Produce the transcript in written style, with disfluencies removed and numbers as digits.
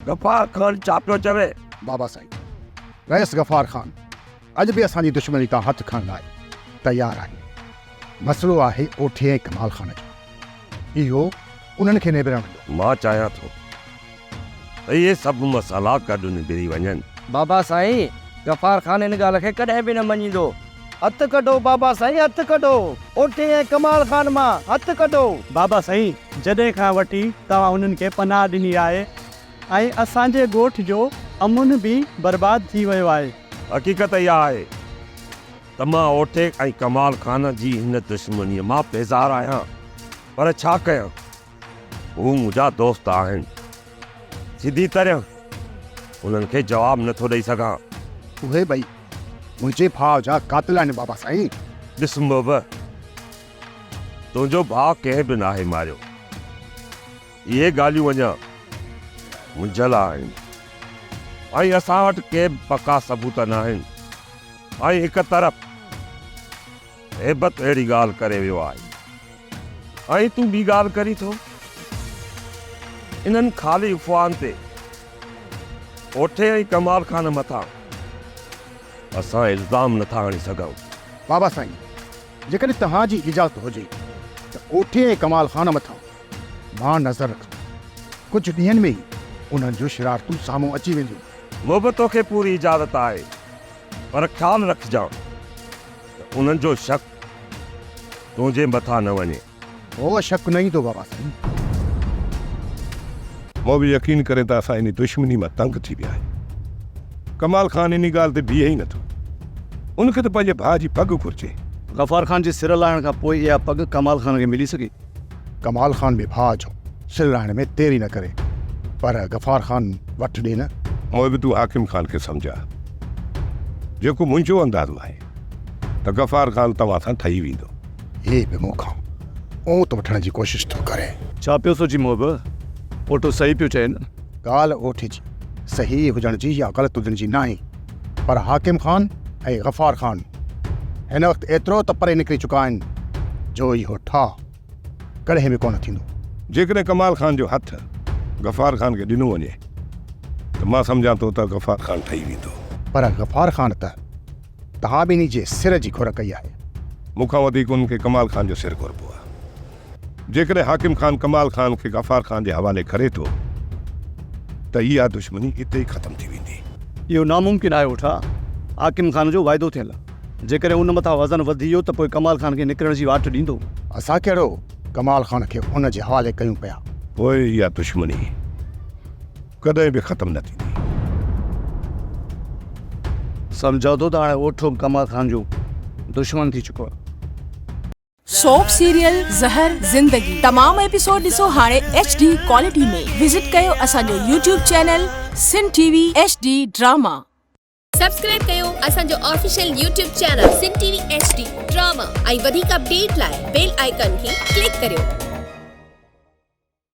गफ़ार खान छा पियो चवे? बाबा साईं, रईस गफ़ार खान अॼु बि असांजी दुश्मनी तां हथु खणण लाइ तयारु आहे। मसइलो आहे ओठे ऐं कमाल खान जो। इहो उन्हनि खे निबेरणो आहे। मां चाहियां थो त इहे सभु मसाला गॾु निबिरी वञनि। बाबा साईं, गफ़ार खान इन ॻाल्हि खे कॾहिं बि न मञींदो। हथु कढो बाबा साईं, हथु कढो। ओठे ऐं कमाल खान मां हथु कढो। बाबा साईं, जॾहिं खां वठी तव्हां उन्हनि खे पनाह ॾिनी आहे ऐं असांजे ॻोठ जो अमुन बि बर्बाद थी वियो आहे। हक़ीक़त इहा आहे त मां ओठे ऐं कमाल खान जी हिन दुश्मनीअ मां बेज़ार आहियां, पर छा कयां? हू मुंहिंजा दोस्त आहिनि। सिधी तरह उन्हनि खे जवाबु नथो ॾेई सघां। उहे ॿई मुंहिंजे भाउ जा क़ातिल आहिनि बाबा साईं। ॾिस मोब, तुंहिंजो भाउ कंहिं बि नाहे मारियो। इहे ॻाल्हियूं अञा मुंझल आहिनि ऐं असां वटि के बि पका सबूत न आहिनि। ऐं हिकु तरफ़ हेबत अहिड़ी ॻाल्हि करे वियो आहे ऐं तूं ॿी ॻाल्हि करी थो। इन्हनि ख़ाली अफ़वाहनि ते ओठे ऐं कमाल खान मथां असां इल्ज़ाम नथा हणी सघूं। बाबा साईं, जेकॾहिं तव्हांजी इजाज़त हुजे त ओठे ऐं कमाल खान मथां मां नज़र रखंदुमि। कुझु ॾींहंनि में ई उन्हनि जूं शरारतूं साम्हूं अची वेंदियूं। मोहबत तोखे पूरी इजाज़त आहे, पर ख़्यालु रखजांइ त उन्हनि जो शक तुंहिंजे मथां न वञे। उहो शक न ईंदो बाबा साईं। मूं बि यकीन करे त असां इन दुश्मनी मां तंग थी विया आहियूं। कमाल खान इन ॻाल्हि ते बीहे ई नथो। उनखे त पंहिंजे भाउ जी पग घुरिजे। गफ़ार खान जे सिर लाहिण खां पोइ इहा पग कमाल खान खे मिली सघे। कमाल खान बि भाउ जो सिर लाहिण में देरी न करे, पर गफ़ार खान वठि ॾे न। मूं बि तूं हाकिम खान खे सम्झा। जेको मुंहिंजो अंदाज़ो आहे त गफ़ार खान तव्हां सां ठही वेंदो। हे बि मूंखां ओट वठण जी कोशिशि थो करे। छा पियो सोची मोब? ओठो सही पियो चए न। ॻाल्हि ओठे जी सही हुजण जी या ग़लति हुजण जी न आहे, पर हाकिम खान ऐं गफ़ार खान हिन वक़्तु एतिरो त परे निकिरी चुका आहिनि जो इहो ठाह कॾहिं बि कोन थींदो। जेकॾहिं कमाल खान जो हथु गफ़ार खान खे ॾिनो वञे त मां सम्झां थो त गफ़ार खान ठही वेंदो। पर गफ़ार खान त तव्हां ॿिन्ही जे सिर जी घुर कई आहे। मूंखां वधीक उनखे कमाल खान जो सिर घुरबो आहे। जेकॾहिं हाकिम खान कमाल खान खे गफ़ार खान जे हवाले करे थो त इहा दुश्मनी हिते ई ख़तमु थी वेंदी। इहो नामुमकिन आहे उठा। हाकिम खान जो वाइदो थियल आहे। जेकॾहिं उन मथां वज़न वधी वियो त पोइ कमाल खान खे निकिरण जी वाट ॾींदो। असां कहिड़ो कमाल खान खे उन जे हवाले कयूं पिया। पोइ इहा दुश्मनी कॾहिं बि ख़तमु न थींदी। सम्झो थो त हाणे ओठो कमाल खान जो दुश्मन थी चुको आहे। सोप सीरियल ज़हर ज़िंदगी तमाम एपिसोड ॾिसो हाणे HD क्वालिटी में। विजिट कयो असांजो YouTube चैनल सिन TV HD ड्रामा। सब्सक्राइब कयो असांजो ऑफिशियल YouTube चैनल सिन TV HD ड्रामा ऐं वधीक अपडेट लाइ बेल आइकन खे क्लिक करियो।